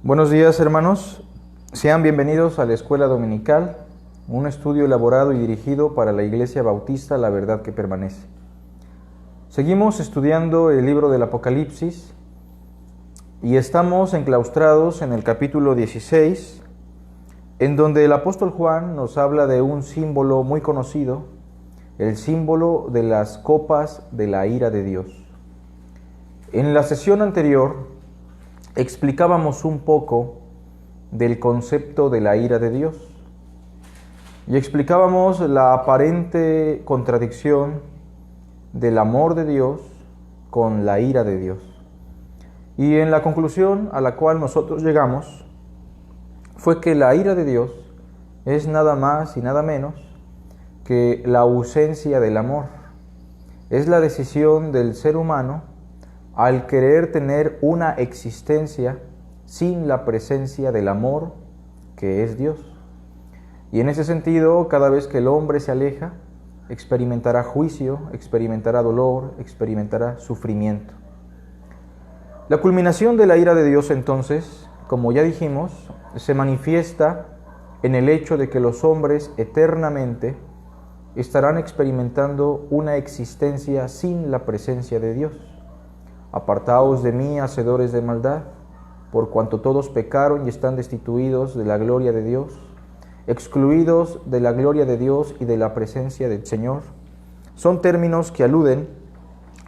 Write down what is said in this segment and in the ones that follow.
Buenos días, hermanos. Sean bienvenidos a la Escuela Dominical, un estudio elaborado y dirigido para la Iglesia Bautista La Verdad que Permanece. Seguimos estudiando el libro del Apocalipsis y estamos enclaustrados en el capítulo 16, en donde el apóstol Juan nos habla de un símbolo muy conocido, el símbolo de las copas de la ira de Dios. En la sesión anterior explicábamos un poco del concepto de la ira de Dios y explicábamos la aparente contradicción del amor de Dios con la ira de Dios. Y en la conclusión a la cual nosotros llegamos fue que la ira de Dios es nada más y nada menos que la ausencia del amor. Es la decisión del ser humano al querer tener una existencia sin la presencia del amor que es Dios. Y en ese sentido, cada vez que el hombre se aleja, experimentará juicio, experimentará dolor, experimentará sufrimiento. La culminación de la ira de Dios, entonces, como ya dijimos, se manifiesta en el hecho de que los hombres eternamente estarán experimentando una existencia sin la presencia de Dios. Apartaos de mí, hacedores de maldad, por cuanto todos pecaron y están destituidos de la gloria de Dios, excluidos de la gloria de Dios y de la presencia del Señor. Son términos que aluden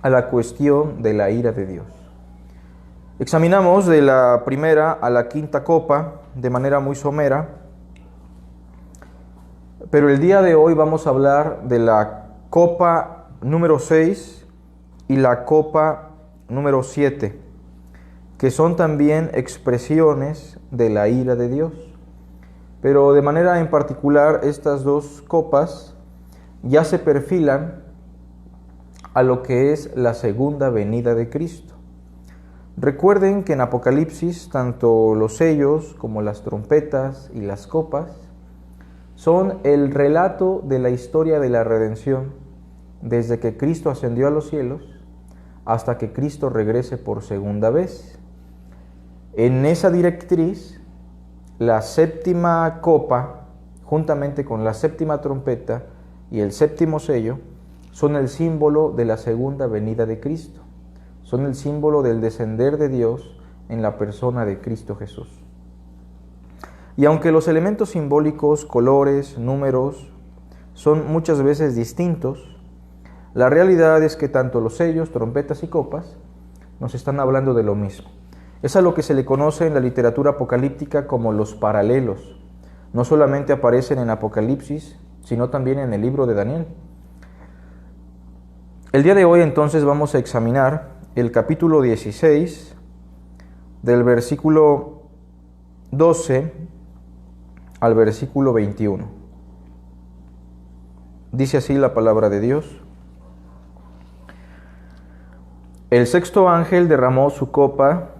a la cuestión de la ira de Dios. Examinamos de la primera a la quinta copa de manera muy somera, pero el día de hoy vamos a hablar de la copa número 6 y la copa número 7, que son también expresiones de la ira de Dios. Pero de manera en particular, estas dos copas ya se perfilan a lo que es la segunda venida de Cristo. Recuerden que en Apocalipsis, tanto los sellos como las trompetas y las copas son el relato de la historia de la redención, desde que Cristo ascendió a los cielos hasta que Cristo regrese por segunda vez. En esa directriz, la séptima copa, juntamente con la séptima trompeta y el séptimo sello, son el símbolo de la segunda venida de Cristo. Son el símbolo del descender de Dios en la persona de Cristo Jesús. Y aunque los elementos simbólicos, colores, números, son muchas veces distintos, la realidad es que tanto los sellos, trompetas y copas nos están hablando de lo mismo. Es a lo que se le conoce en la literatura apocalíptica como los paralelos. No solamente aparecen en Apocalipsis, sino también en el libro de Daniel. El día de hoy entonces vamos a examinar el capítulo 16 del versículo 12 al versículo 21. Dice así la palabra de Dios. El sexto ángel derramó su copa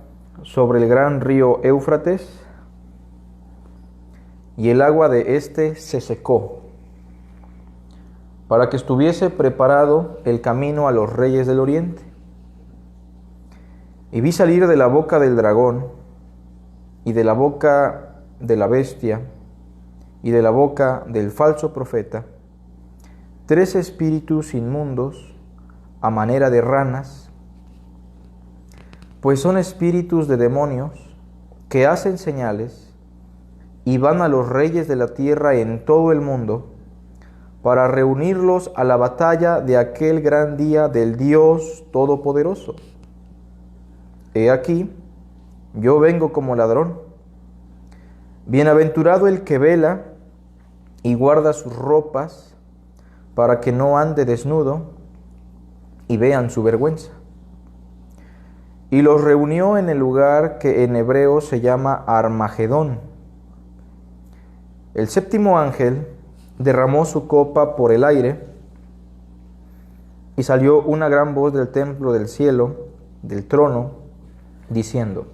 sobre el gran río Éufrates, y el agua de éste se secó, para que estuviese preparado el camino a los reyes del oriente. Y vi salir de la boca del dragón, y de la boca de la bestia, y de la boca del falso profeta, 3 espíritus inmundos a manera de ranas, pues son espíritus de demonios que hacen señales y van a los reyes de la tierra en todo el mundo para reunirlos a la batalla de aquel gran día del Dios Todopoderoso. He aquí, yo vengo como ladrón. Bienaventurado el que vela y guarda sus ropas para que no ande desnudo y vean su vergüenza. Y los reunió en el lugar que en hebreo se llama Armagedón. El séptimo ángel derramó su copa por el aire, y salió una gran voz del templo del cielo, del trono, diciendo: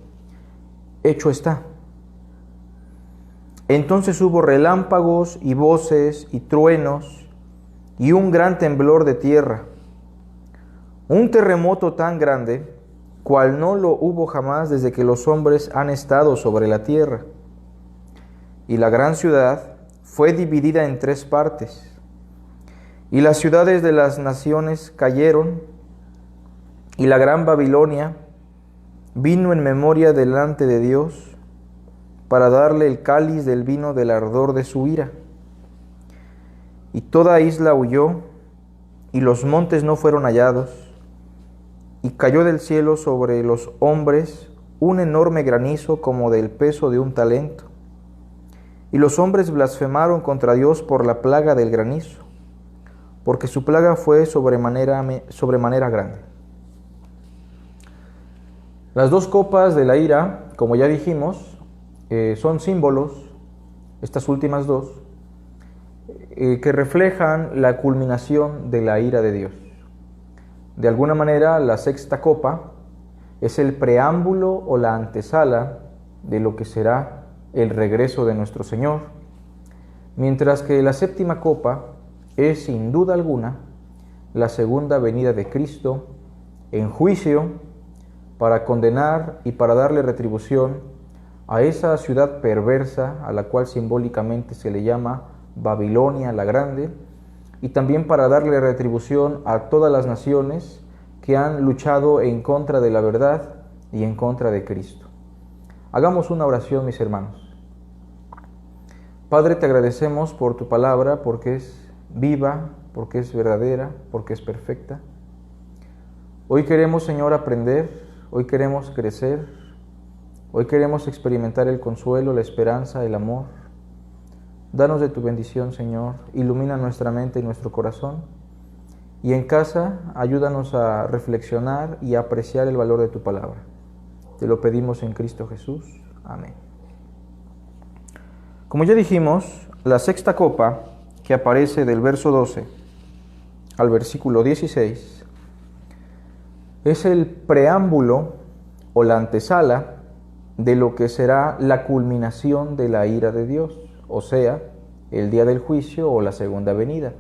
hecho está. Entonces hubo relámpagos y voces y truenos y un gran temblor de tierra, un terremoto tan grande cual no lo hubo jamás desde que los hombres han estado sobre la tierra. Y la gran ciudad fue dividida en 3 partes, y las ciudades de las naciones cayeron, y la gran Babilonia vino en memoria delante de Dios para darle el cáliz del vino del ardor de su ira. Y toda isla huyó, y los montes no fueron hallados, y cayó del cielo sobre los hombres un enorme granizo como del peso de un talento. Y los hombres blasfemaron contra Dios por la plaga del granizo, porque su plaga fue sobremanera grande. Las 2 copas de la ira, como ya dijimos, son símbolos, estas últimas 2, que reflejan la culminación de la ira de Dios. De alguna manera, la 6ª copa es el preámbulo o la antesala de lo que será el regreso de nuestro Señor, mientras que la 7ª copa es, sin duda alguna, la segunda venida de Cristo en juicio para condenar y para darle retribución a esa ciudad perversa a la cual simbólicamente se le llama Babilonia la Grande, y también para darle retribución a todas las naciones que han luchado en contra de la verdad y en contra de Cristo. Hagamos una oración, mis hermanos. Padre, te agradecemos por tu palabra, porque es viva, porque es verdadera, porque es perfecta. Hoy queremos, Señor, aprender, hoy queremos crecer, hoy queremos experimentar el consuelo, la esperanza, el amor. Danos de tu bendición, Señor, ilumina nuestra mente y nuestro corazón. Y en casa, ayúdanos a reflexionar y a apreciar el valor de tu palabra. Te lo pedimos en Cristo Jesús. Amén. Como ya dijimos, la 6ª copa, que aparece del verso 12 al versículo 16, es el preámbulo o la antesala de lo que será la culminación de la ira de Dios, o sea, el día del juicio o la segunda venida.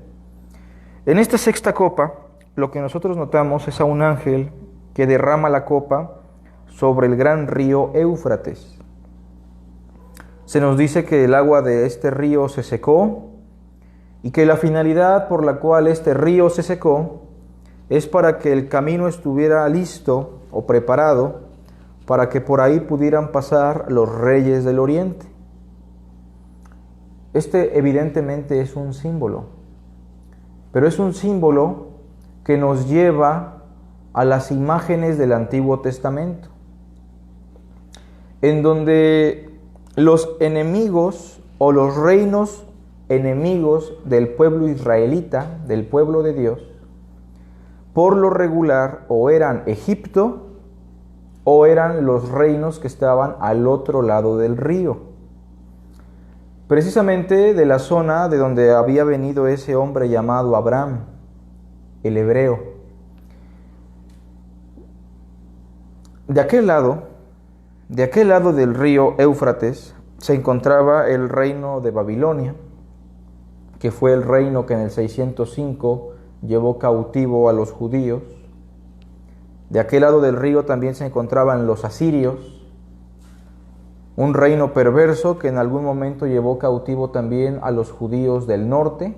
En esta 6ª copa, lo que nosotros notamos es a un ángel que derrama la copa sobre el gran río Éufrates. Se nos dice que el agua de este río se secó y que la finalidad por la cual este río se secó es para que el camino estuviera listo o preparado para que por ahí pudieran pasar los reyes del oriente. Este evidentemente es un símbolo, pero es un símbolo que nos lleva a las imágenes del Antiguo Testamento, en donde los enemigos o los reinos enemigos del pueblo israelita, del pueblo de Dios, por lo regular o eran Egipto o eran los reinos que estaban al otro lado del río. Precisamente de la zona de donde había venido ese hombre llamado Abraham, el hebreo. De aquel lado del río Éufrates se encontraba el reino de Babilonia, que fue el reino que en el 605 llevó cautivo a los judíos. De aquel lado del río también se encontraban los asirios, un reino perverso que en algún momento llevó cautivo también a los judíos del norte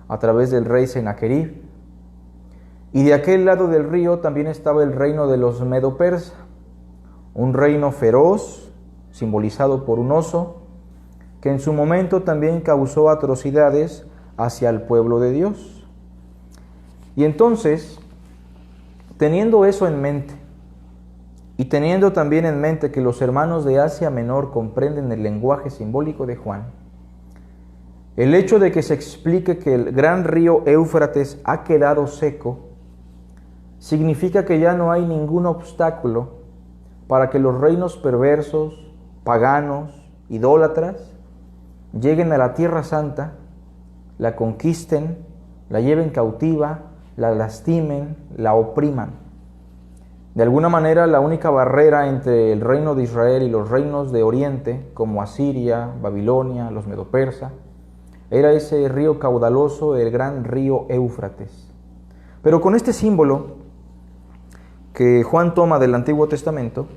a través del rey Sennacherib. Y de aquel lado del río también estaba el reino de los medo-persas, un reino feroz, simbolizado por un oso, que en su momento también causó atrocidades hacia el pueblo de Dios. Y entonces, teniendo eso en mente, y teniendo también en mente que los hermanos de Asia Menor comprenden el lenguaje simbólico de Juan, el hecho de que se explique que el gran río Éufrates ha quedado seco, significa que ya no hay ningún obstáculo para que los reinos perversos, paganos, idólatras, lleguen a la Tierra Santa, la conquisten, la lleven cautiva, la lastimen, la opriman. De alguna manera, la única barrera entre el reino de Israel y los reinos de Oriente, como Asiria, Babilonia, los medo-persas, era ese río caudaloso, el gran río Éufrates. Pero con este símbolo, que Juan toma del Antiguo Testamento,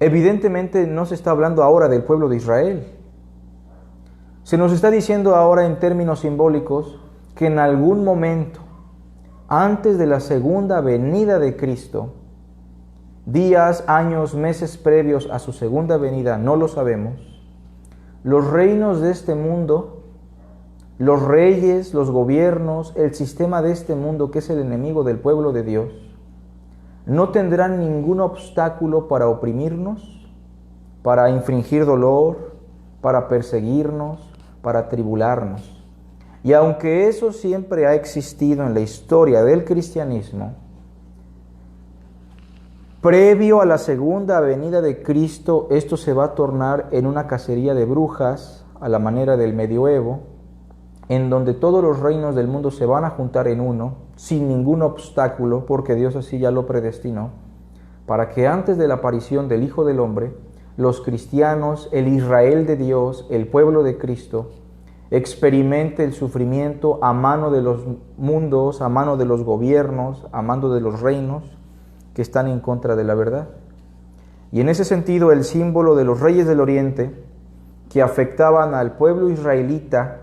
evidentemente no se está hablando ahora del pueblo de Israel. Se nos está diciendo ahora en términos simbólicos que en algún momento, antes de la segunda venida de Cristo, días, años, meses previos a su segunda venida, no lo sabemos, los reinos de este mundo, los reyes, los gobiernos, el sistema de este mundo que es el enemigo del pueblo de Dios, no tendrán ningún obstáculo para oprimirnos, para infringir dolor, para perseguirnos, para tribularnos. Y aunque eso siempre ha existido en la historia del cristianismo, previo a la segunda venida de Cristo, esto se va a tornar en una cacería de brujas a la manera del medioevo, en donde todos los reinos del mundo se van a juntar en uno, sin ningún obstáculo, porque Dios así ya lo predestinó, para que antes de la aparición del Hijo del Hombre, los cristianos, el Israel de Dios, el pueblo de Cristo, experimente el sufrimiento a mano de los mundos, a mano de los gobiernos, a mano de los reinos que están en contra de la verdad. Y en ese sentido, el símbolo de los reyes del Oriente, que afectaban al pueblo israelita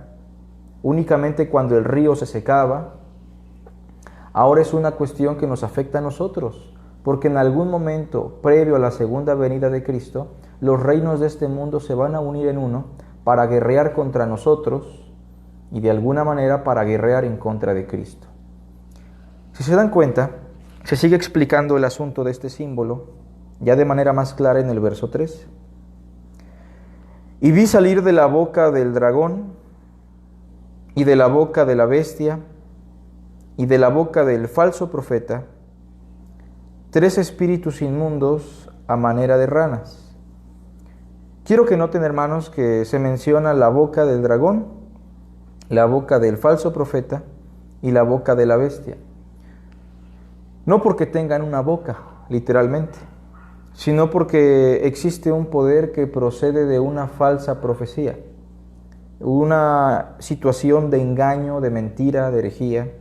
únicamente cuando el río se secaba, ahora es una cuestión que nos afecta a nosotros, porque en algún momento, previo a la segunda venida de Cristo, los reinos de este mundo se van a unir en uno para guerrear contra nosotros y de alguna manera para guerrear en contra de Cristo. Si se dan cuenta, se sigue explicando el asunto de este símbolo ya de manera más clara en el verso 3. Y vi salir de la boca del dragón y de la boca de la bestia y de la boca del falso profeta 3 espíritus inmundos a manera de ranas. Quiero que noten, hermanos, que se menciona la boca del dragón, la boca del falso profeta y la boca de la bestia. No porque tengan una boca, literalmente, sino porque existe un poder que procede de una falsa profecía, una situación de engaño, de mentira, de herejía.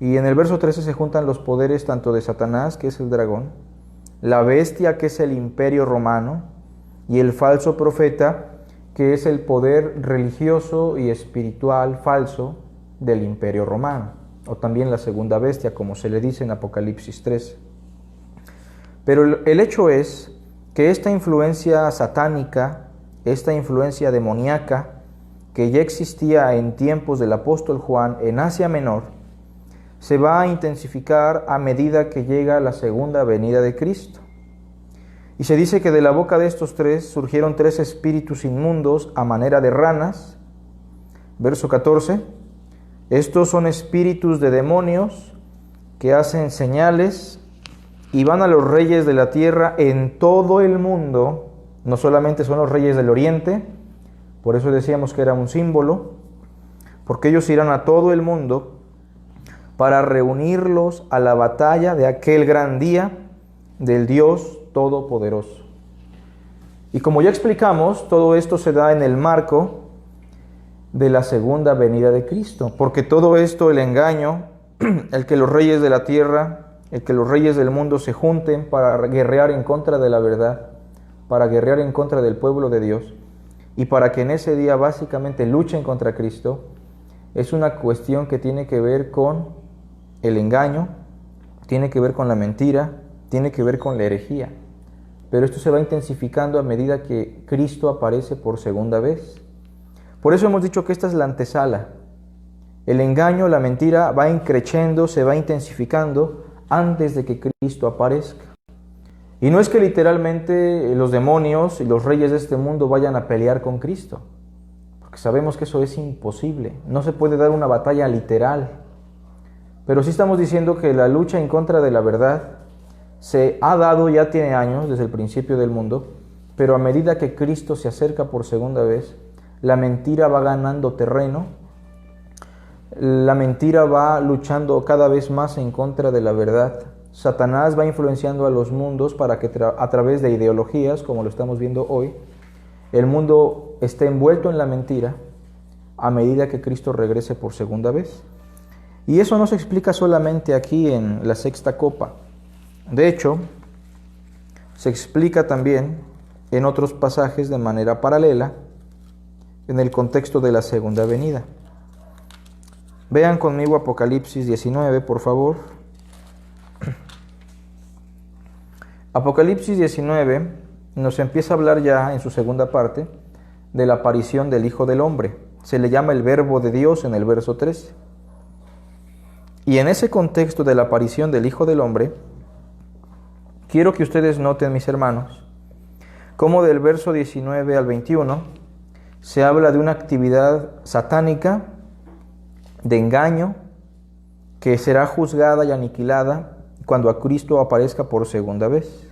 Y en el verso 13 se juntan los poderes tanto de Satanás, que es el dragón, la bestia, que es el imperio romano, y el falso profeta, que es el poder religioso y espiritual falso del imperio romano, o también la segunda bestia, como se le dice en Apocalipsis 3. Pero el hecho es que esta influencia satánica, esta influencia demoníaca, que ya existía en tiempos del apóstol Juan en Asia Menor, se va a intensificar a medida que llega la segunda venida de Cristo. Y se dice que de la boca de estos 3 surgieron 3 espíritus inmundos a manera de ranas. Verso 14. Estos son espíritus de demonios que hacen señales y van a los reyes de la tierra en todo el mundo. No solamente son los reyes del oriente, por eso decíamos que era un símbolo, porque ellos irán a todo el mundo para reunirlos a la batalla de aquel gran día del Dios Todopoderoso. Y como ya explicamos, todo esto se da en el marco de la segunda venida de Cristo, porque todo esto, el engaño, el que los reyes de la tierra, el que los reyes del mundo se junten para guerrear en contra de la verdad, para guerrear en contra del pueblo de Dios, y para que en ese día básicamente luchen contra Cristo, es una cuestión que tiene que ver con el engaño, tiene que ver con la mentira, tiene que ver con la herejía. Pero esto se va intensificando a medida que Cristo aparece por segunda vez. Por eso hemos dicho que esta es la antesala. El engaño, la mentira va increciendo, se va intensificando antes de que Cristo aparezca. Y no es que literalmente los demonios y los reyes de este mundo vayan a pelear con Cristo, porque sabemos que eso es imposible. No se puede dar una batalla literal. Pero sí estamos diciendo que la lucha en contra de la verdad se ha dado, ya tiene años, desde el principio del mundo, pero a medida que Cristo se acerca por segunda vez, la mentira va ganando terreno, la mentira va luchando cada vez más en contra de la verdad. Satanás va influenciando a los mundos para que a través de ideologías, como lo estamos viendo hoy, el mundo esté envuelto en la mentira a medida que Cristo regrese por segunda vez. Y eso no se explica solamente aquí en la sexta copa. De hecho, se explica también en otros pasajes de manera paralela en el contexto de la segunda venida. Vean conmigo Apocalipsis 19, por favor. Apocalipsis 19 nos empieza a hablar ya en su segunda parte de la aparición del Hijo del Hombre. Se le llama el Verbo de Dios en el verso 13. Y en ese contexto de la aparición del Hijo del Hombre, quiero que ustedes noten, mis hermanos, cómo del verso 19 al 21 se habla de una actividad satánica de engaño que será juzgada y aniquilada cuando a Cristo aparezca por segunda vez.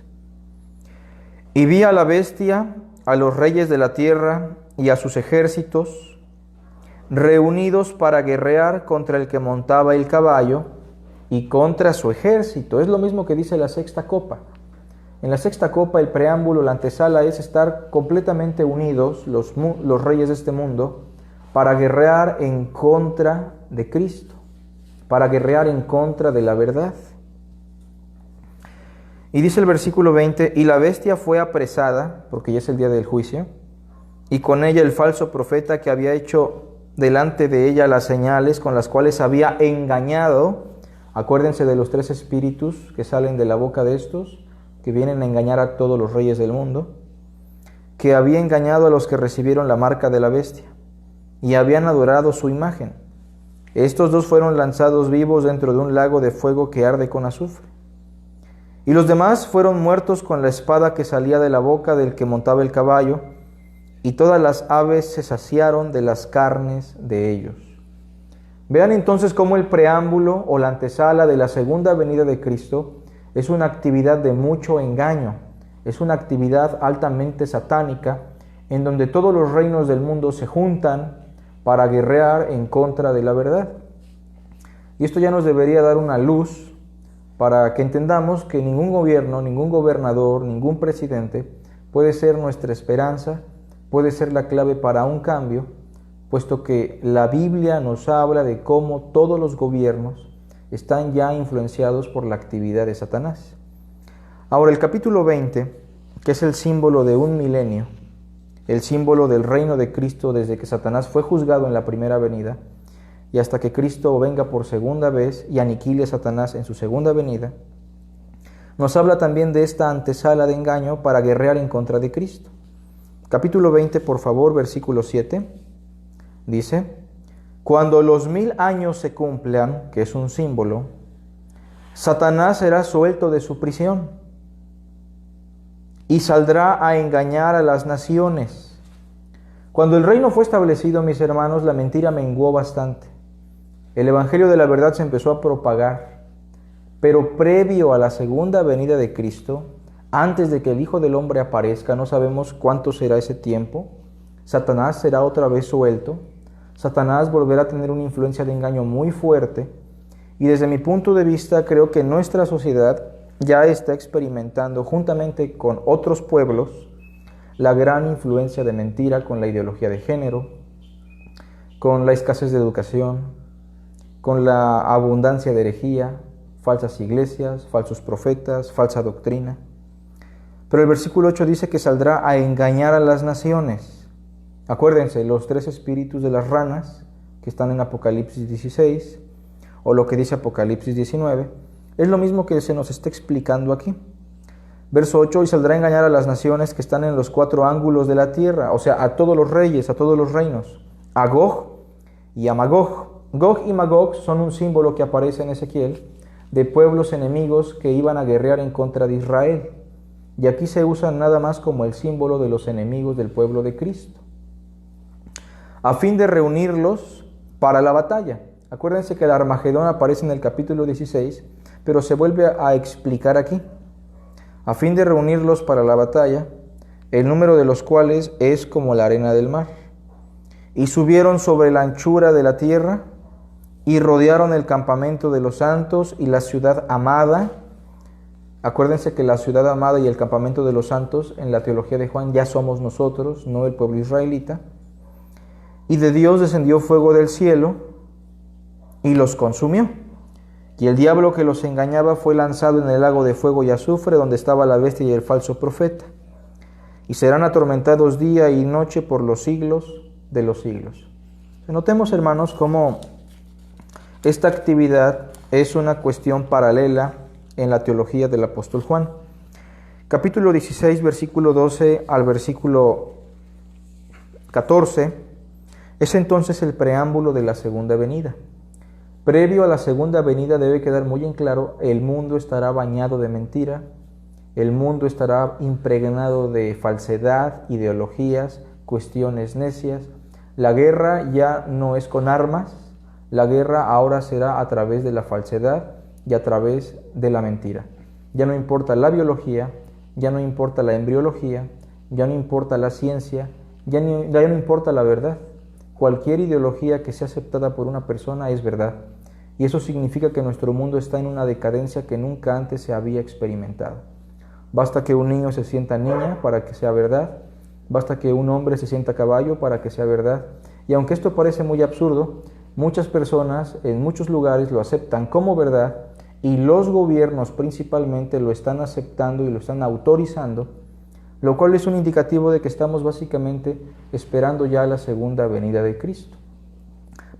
Y vi a la bestia, a los reyes de la tierra y a sus ejércitos reunidos para guerrear contra el que montaba el caballo y contra su ejército. Es lo mismo que dice la sexta copa. En la sexta copa el preámbulo, la antesala es estar completamente unidos los reyes de este mundo para guerrear en contra de Cristo, para guerrear en contra de la verdad. Y dice el versículo 20, y la bestia fue apresada, porque ya es el día del juicio, y con ella el falso profeta que había hecho delante de ella las señales con las cuales había engañado. Acuérdense de los 3 espíritus que salen de la boca de estos, que vienen a engañar a todos los reyes del mundo, que había engañado a los que recibieron la marca de la bestia y habían adorado su imagen. Estos 2 fueron lanzados vivos dentro de un lago de fuego que arde con azufre. Y los demás fueron muertos con la espada que salía de la boca del que montaba el caballo, y todas las aves se saciaron de las carnes de ellos. Vean entonces cómo el preámbulo o la antesala de la segunda venida de Cristo es una actividad de mucho engaño, es una actividad altamente satánica, en donde todos los reinos del mundo se juntan para guerrear en contra de la verdad. Y esto ya nos debería dar una luz para que entendamos que ningún gobierno, ningún gobernador, ningún presidente puede ser nuestra esperanza, puede ser la clave para un cambio, puesto que la Biblia nos habla de cómo todos los gobiernos están ya influenciados por la actividad de Satanás. Ahora, el capítulo 20, que es el símbolo de un milenio, el símbolo del reino de Cristo desde que Satanás fue juzgado en la primera venida y hasta que Cristo venga por segunda vez y aniquile a Satanás en su segunda venida, nos habla también de esta antesala de engaño para guerrear en contra de Cristo. Capítulo 20, por favor, versículo 7, dice: cuando los 1000 años se cumplan, que es un símbolo, Satanás será suelto de su prisión y saldrá a engañar a las naciones. Cuando el reino fue establecido, mis hermanos, la mentira menguó bastante. El evangelio de la verdad se empezó a propagar, pero previo a la segunda venida de Cristo, antes de que el Hijo del Hombre aparezca, no sabemos cuánto será ese tiempo, Satanás será otra vez suelto. Satanás volverá a tener una influencia de engaño muy fuerte, y desde mi punto de vista creo que nuestra sociedad ya está experimentando, juntamente con otros pueblos, la gran influencia de mentira con la ideología de género, con la escasez de educación, con la abundancia de herejía, falsas iglesias, falsos profetas, falsa doctrina. Pero el versículo 8 dice que saldrá a engañar a las naciones. Acuérdense, los 3 espíritus de las ranas que están en Apocalipsis 16, o lo que dice Apocalipsis 19, es lo mismo que se nos está explicando aquí. Verso 8, y saldrá a engañar a las naciones que están en los 4 ángulos de la tierra, o sea, a todos los reyes, a todos los reinos, a Gog y a Magog. Gog y Magog son un símbolo que aparece en Ezequiel de pueblos enemigos que iban a guerrear en contra de Israel. Y aquí se usa nada más como el símbolo de los enemigos del pueblo de Cristo, a fin de reunirlos para la batalla. Acuérdense que el Armagedón aparece en el capítulo 16, pero se vuelve a explicar aquí. A fin de reunirlos para la batalla, el número de los cuales es como la arena del mar. Y subieron sobre la anchura de la tierra y rodearon el campamento de los santos y la ciudad amada. Acuérdense que la ciudad amada y el campamento de los santos en la teología de Juan ya somos nosotros, no el pueblo israelita. Y de Dios descendió fuego del cielo y los consumió. Y el diablo que los engañaba fue lanzado en el lago de fuego y azufre, donde estaba la bestia y el falso profeta. Y serán atormentados día y noche por los siglos de los siglos. Notemos, hermanos, cómo esta actividad es una cuestión paralela en la teología del apóstol Juan. Capítulo 16, versículo 12 al versículo 14, es entonces el preámbulo de la segunda venida. Previo a la segunda venida debe quedar muy en claro, el mundo estará bañado de mentira, el mundo estará impregnado de falsedad, ideologías, cuestiones necias. La guerra ya no es con armas, la guerra ahora será a través de la falsedad y a través de la mentira. Ya no importa la biología, ya no importa la embriología, ya no importa la ciencia, ya no importa la verdad. Cualquier ideología que sea aceptada por una persona es verdad. Y eso significa que nuestro mundo está en una decadencia que nunca antes se había experimentado. Basta que un niño se sienta niña para que sea verdad. Basta que un hombre se sienta caballo para que sea verdad. Y aunque esto parece muy absurdo, muchas personas en muchos lugares lo aceptan como verdad y los gobiernos principalmente lo están aceptando y lo están autorizando, lo cual es un indicativo de que estamos básicamente esperando ya la segunda venida de Cristo.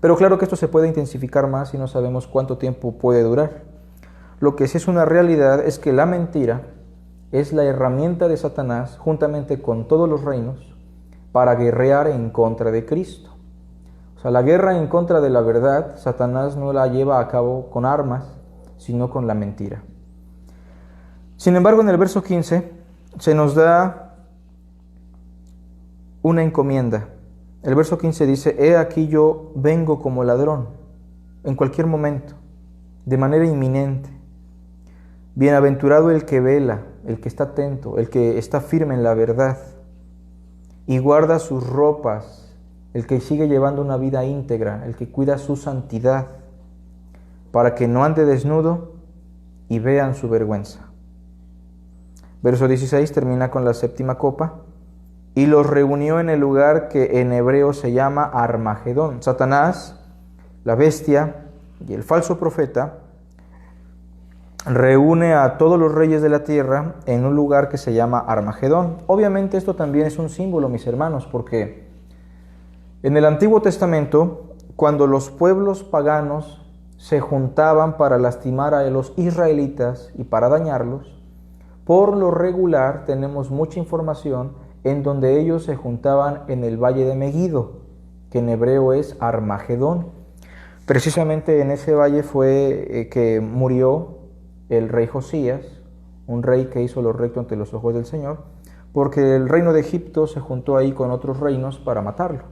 Pero claro que esto se puede intensificar más y no sabemos cuánto tiempo puede durar. Lo que sí es una realidad es que la mentira es la herramienta de Satanás, juntamente con todos los reinos, para guerrear en contra de Cristo. O sea, la guerra en contra de la verdad, Satanás no la lleva a cabo con armas, sino con la mentira. Sin embargo, en el verso 15 se nos da una encomienda. El verso 15 dice: He aquí yo vengo como ladrón, en cualquier momento, de manera inminente. Bienaventurado el que vela, el que está atento, el que está firme en la verdad y guarda sus ropas, el que sigue llevando una vida íntegra, el que cuida su santidad, para que no ande desnudo y vean su vergüenza. Verso 16 termina con la séptima copa. Y los reunió en el lugar que en hebreo se llama Armagedón. Satanás, la bestia y el falso profeta reúne a todos los reyes de la tierra en un lugar que se llama Armagedón. Obviamente esto también es un símbolo, mis hermanos, porque en el Antiguo Testamento, cuando los pueblos paganos se juntaban para lastimar a los israelitas y para dañarlos, por lo regular tenemos mucha información en donde ellos se juntaban en el valle de Megido, que en hebreo es Armagedón. Precisamente en ese valle fue que murió el rey Josías, un rey que hizo lo recto ante los ojos del Señor, porque el reino de Egipto se juntó ahí con otros reinos para matarlo.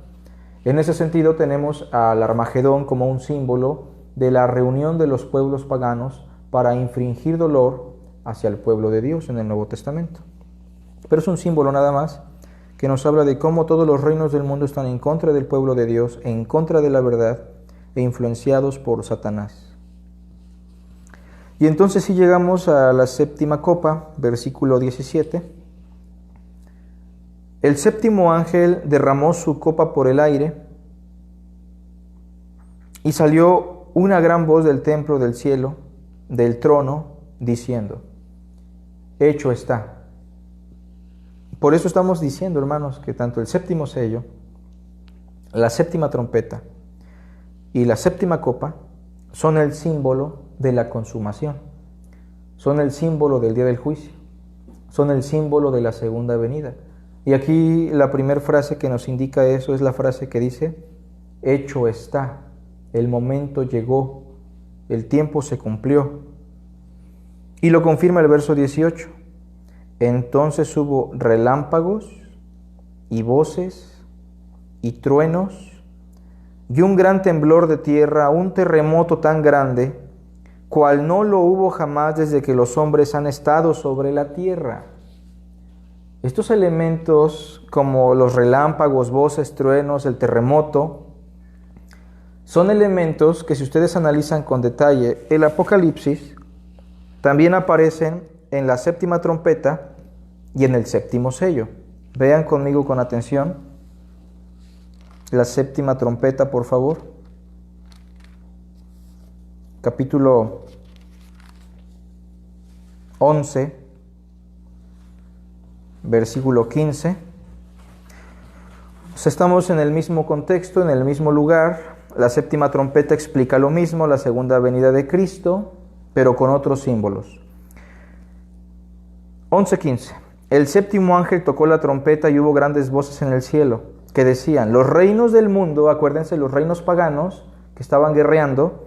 En ese sentido tenemos al Armagedón como un símbolo de la reunión de los pueblos paganos para infringir dolor hacia el pueblo de Dios en el Nuevo Testamento. Pero es un símbolo nada más que nos habla de cómo todos los reinos del mundo están en contra del pueblo de Dios, en contra de la verdad e influenciados por Satanás. Y entonces si llegamos a la séptima copa, versículo 17. El séptimo ángel derramó su copa por el aire y salió una gran voz del templo del cielo, del trono, diciendo: Hecho está. Por eso estamos diciendo, hermanos, que tanto el séptimo sello, la séptima trompeta y la séptima copa son el símbolo de la consumación, son el símbolo del día del juicio, son el símbolo de la segunda venida. Y aquí la primera frase que nos indica eso es la frase que dice: hecho está, el momento llegó, el tiempo se cumplió. Y lo confirma el verso 18. Entonces hubo relámpagos y voces y truenos y un gran temblor de tierra, un terremoto tan grande, cual no lo hubo jamás desde que los hombres han estado sobre la tierra. Estos elementos, como los relámpagos, voces, truenos, el terremoto, son elementos que, si ustedes analizan con detalle el Apocalipsis, también aparecen en la séptima trompeta y en el séptimo sello. Vean conmigo con atención la séptima trompeta, por favor. Capítulo 11, versículo 15. Pues estamos en el mismo contexto, en el mismo lugar. La séptima trompeta explica lo mismo, la segunda venida de Cristo, pero con otros símbolos. 11:15. El séptimo ángel tocó la trompeta y hubo grandes voces en el cielo, que decían: los reinos del mundo, acuérdense, los reinos paganos que estaban guerreando,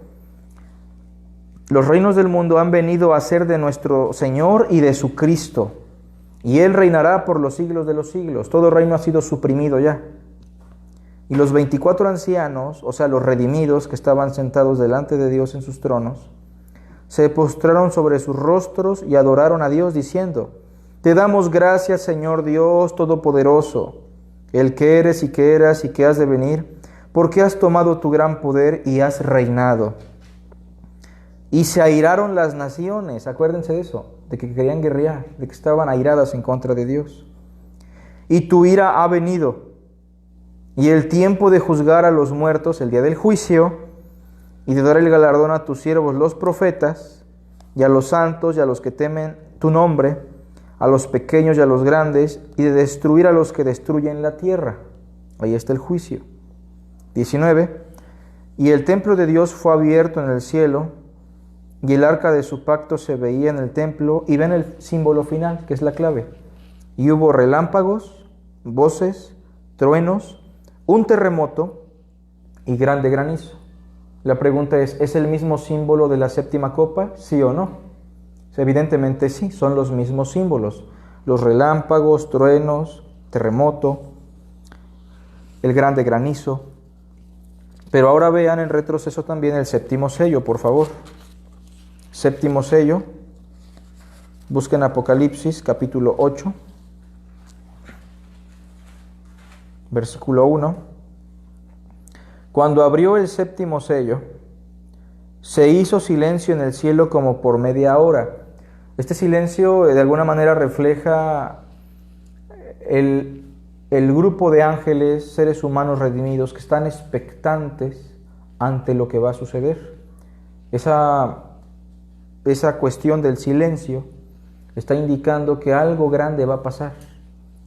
los reinos del mundo han venido a ser de nuestro Señor y de su Cristo, y Él reinará por los siglos de los siglos. Todo reino ha sido suprimido ya. Y los 24 ancianos, o sea, los redimidos que estaban sentados delante de Dios en sus tronos, se postraron sobre sus rostros y adoraron a Dios diciendo: te damos gracias, Señor Dios Todopoderoso, el que eres y que eras y que has de venir, porque has tomado tu gran poder y has reinado. Y se airaron las naciones, acuérdense de eso, de que querían guerrear, de que estaban airadas en contra de Dios. Y tu ira ha venido, y el tiempo de juzgar a los muertos, el día del juicio, y de dar el galardón a tus siervos los profetas, y a los santos y a los que temen tu nombre, a los pequeños y a los grandes, y de destruir a los que destruyen la tierra. Ahí está el juicio. 19. Y el templo de Dios fue abierto en el cielo, y el arca de su pacto se veía en el templo, y ven el símbolo final, que es la clave. Y hubo relámpagos, voces, truenos, un terremoto y grande granizo. La pregunta ¿es el mismo símbolo de la séptima copa? ¿Sí o no? Evidentemente sí, son los mismos símbolos. Los relámpagos, truenos, terremoto, el grande granizo. Pero ahora vean en retroceso también el séptimo sello, por favor. Séptimo sello. Busquen Apocalipsis, capítulo 8, versículo 1. Cuando abrió el séptimo sello, se hizo silencio en el cielo como por media hora. Este silencio de alguna manera refleja el grupo de ángeles, seres humanos redimidos, que están expectantes ante lo que va a suceder. Esa cuestión del silencio está indicando que algo grande va a pasar.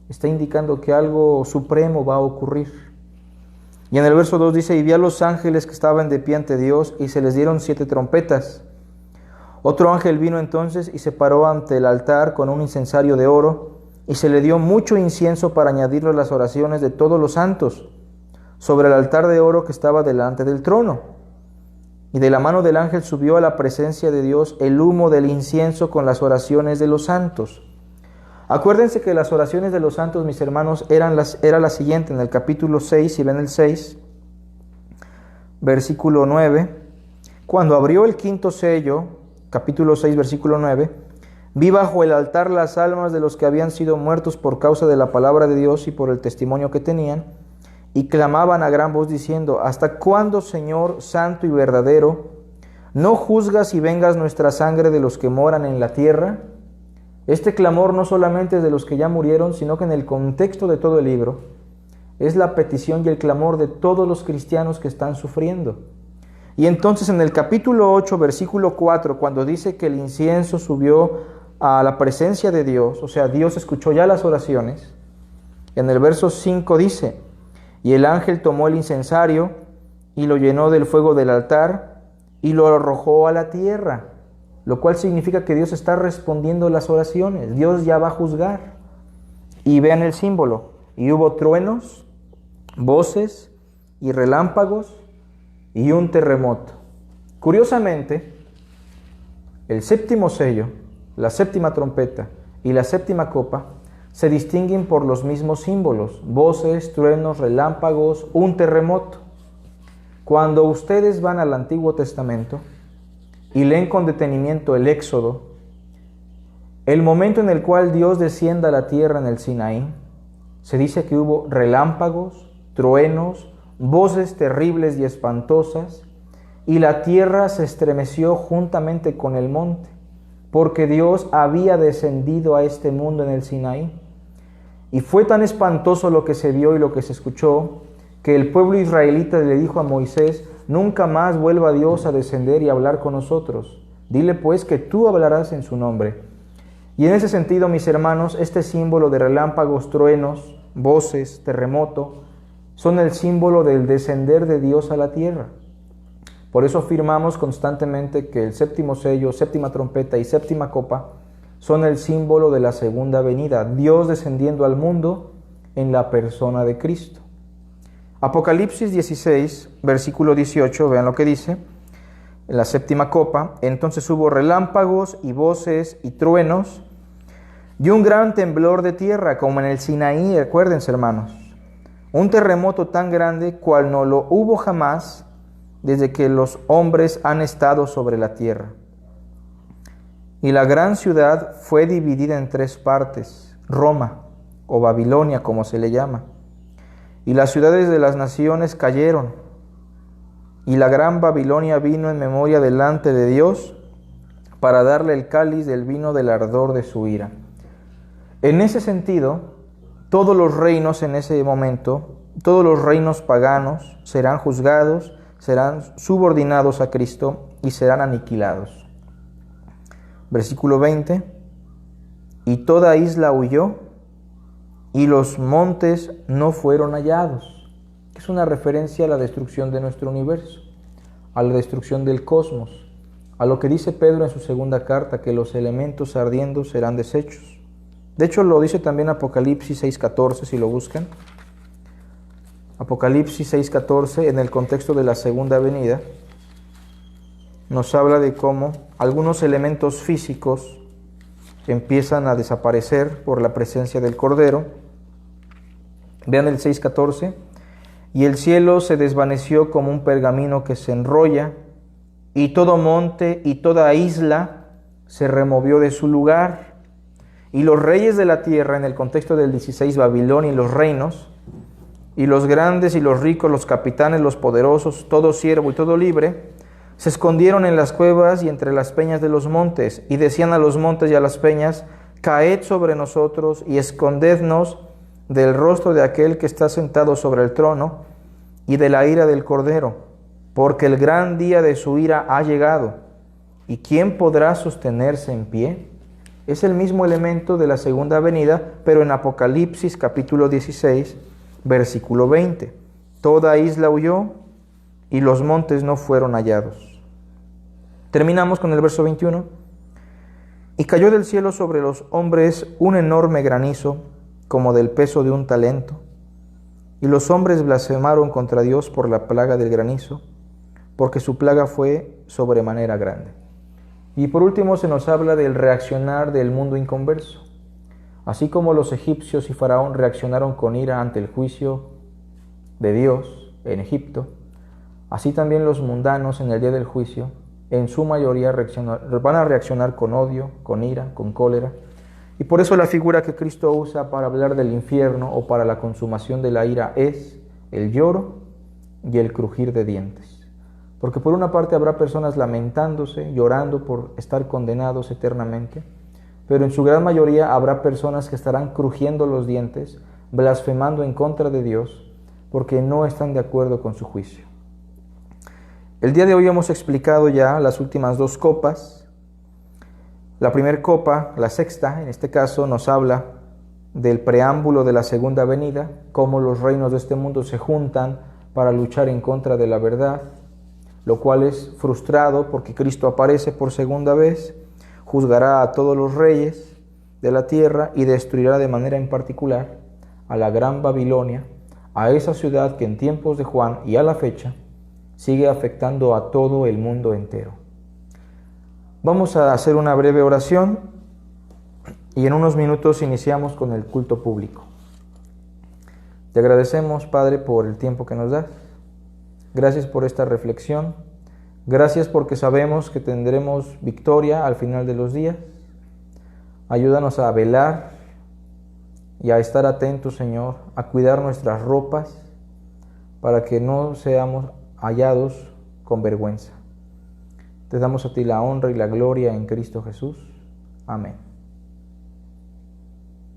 Está indicando que algo supremo va a ocurrir. Y en el verso 2 dice: y vi a los ángeles que estaban de pie ante Dios, y se les dieron 7 trompetas. Otro ángel vino entonces y se paró ante el altar con un incensario de oro, y se le dio mucho incienso para añadirlo a las oraciones de todos los santos, sobre el altar de oro que estaba delante del trono. Y de la mano del ángel subió a la presencia de Dios el humo del incienso con las oraciones de los santos. Acuérdense que las oraciones de los santos, mis hermanos, era la siguiente, en el capítulo 6, si ven el 6, versículo 9. Cuando abrió el quinto sello, capítulo 6, versículo 9, vi bajo el altar las almas de los que habían sido muertos por causa de la palabra de Dios y por el testimonio que tenían, y clamaban a gran voz diciendo: ¿hasta cuándo, Señor santo y verdadero, no juzgas y vengas nuestra sangre de los que moran en la tierra? Este clamor no solamente es de los que ya murieron, sino que en el contexto de todo el libro es la petición y el clamor de todos los cristianos que están sufriendo. Y entonces en el capítulo 8, versículo 4, cuando dice que el incienso subió a la presencia de Dios, o sea, Dios escuchó ya las oraciones, en el verso 5 dice: y el ángel tomó el incensario y lo llenó del fuego del altar y lo arrojó a la tierra. Lo cual significa que Dios está respondiendo las oraciones. Dios ya va a juzgar. Y vean el símbolo. Y hubo truenos, voces y relámpagos y un terremoto. Curiosamente, el séptimo sello, la séptima trompeta y la séptima copa se distinguen por los mismos símbolos: voces, truenos, relámpagos, un terremoto. Cuando ustedes van al Antiguo Testamento y leen con detenimiento el Éxodo, el momento en el cual Dios descienda a la tierra en el Sinaí, se dice que hubo relámpagos, truenos, voces terribles y espantosas, y la tierra se estremeció juntamente con el monte, porque Dios había descendido a este mundo en el Sinaí. Y fue tan espantoso lo que se vio y lo que se escuchó, que el pueblo israelita le dijo a Moisés: nunca más vuelva Dios a descender y hablar con nosotros. Dile pues que tú hablarás en su nombre. Y en ese sentido, mis hermanos, este símbolo de relámpagos, truenos, voces, terremoto, son el símbolo del descender de Dios a la tierra. Por eso afirmamos constantemente que el séptimo sello, séptima trompeta y séptima copa son el símbolo de la segunda venida, Dios descendiendo al mundo en la persona de Cristo. Apocalipsis 16, versículo 18, vean lo que dice, en la séptima copa: entonces hubo relámpagos y voces y truenos, y un gran temblor de tierra, como en el Sinaí, acuérdense, hermanos, un terremoto tan grande cual no lo hubo jamás desde que los hombres han estado sobre la tierra. Y la gran ciudad fue dividida en 3 partes, Roma, o Babilonia, como se le llama. Y las ciudades de las naciones cayeron, y la gran Babilonia vino en memoria delante de Dios para darle el cáliz del vino del ardor de su ira. En ese sentido, todos los reinos en ese momento, todos los reinos paganos serán juzgados, serán subordinados a Cristo y serán aniquilados. Versículo 20: y toda isla huyó, y los montes no fueron hallados. Es una referencia a la destrucción de nuestro universo, a la destrucción del cosmos, a lo que dice Pedro en su segunda carta, que los elementos ardiendo serán deshechos. De hecho, lo dice también Apocalipsis 6:14, si lo buscan. Apocalipsis 6:14, en el contexto de la segunda venida, nos habla de cómo algunos elementos físicos empiezan a desaparecer por la presencia del Cordero. Vean el 6:14. Y el cielo se desvaneció como un pergamino que se enrolla, y todo monte y toda isla se removió de su lugar. Y los reyes de la tierra, en el contexto del 16, Babilonia y los reinos, y los grandes y los ricos, los capitanes, los poderosos, todo siervo y todo libre, se escondieron en las cuevas y entre las peñas de los montes, y decían a los montes y a las peñas: caed sobre nosotros y escondednos del rostro de aquel que está sentado sobre el trono y de la ira del Cordero, porque el gran día de su ira ha llegado, ¿y quién podrá sostenerse en pie? Es el mismo elemento de la segunda venida, pero en Apocalipsis capítulo 16, versículo 20. Toda isla huyó y los montes no fueron hallados. Terminamos con el verso 21. Y cayó del cielo sobre los hombres un enorme granizo, como del peso de un talento. Y los hombres blasfemaron contra Dios por la plaga del granizo, porque su plaga fue sobremanera grande. Y por último se nos habla del reaccionar del mundo inconverso. Así como los egipcios y Faraón reaccionaron con ira ante el juicio de Dios en Egipto, así también los mundanos en el día del juicio, en su mayoría van a reaccionar con odio, con ira, con cólera. Y por eso la figura que Cristo usa para hablar del infierno o para la consumación de la ira es el lloro y el crujir de dientes. Porque por una parte habrá personas lamentándose, llorando por estar condenados eternamente, pero en su gran mayoría habrá personas que estarán crujiendo los dientes, blasfemando en contra de Dios, porque no están de acuerdo con su juicio. El día de hoy hemos explicado ya las últimas 2 copas. La primera copa, la sexta, en este caso, nos habla del preámbulo de la segunda venida, cómo los reinos de este mundo se juntan para luchar en contra de la verdad, lo cual es frustrado porque Cristo aparece por segunda vez, juzgará a todos los reyes de la tierra y destruirá de manera en particular a la gran Babilonia, a esa ciudad que en tiempos de Juan y a la fecha sigue afectando a todo el mundo entero. Vamos a hacer una breve oración y en unos minutos iniciamos con el culto público. Te agradecemos, Padre, por el tiempo que nos das. Gracias por esta reflexión. Gracias porque sabemos que tendremos victoria al final de los días. Ayúdanos a velar y a estar atentos, Señor, a cuidar nuestras ropas para que no seamos hallados con vergüenza. Te damos a ti la honra y la gloria en Cristo Jesús. Amén.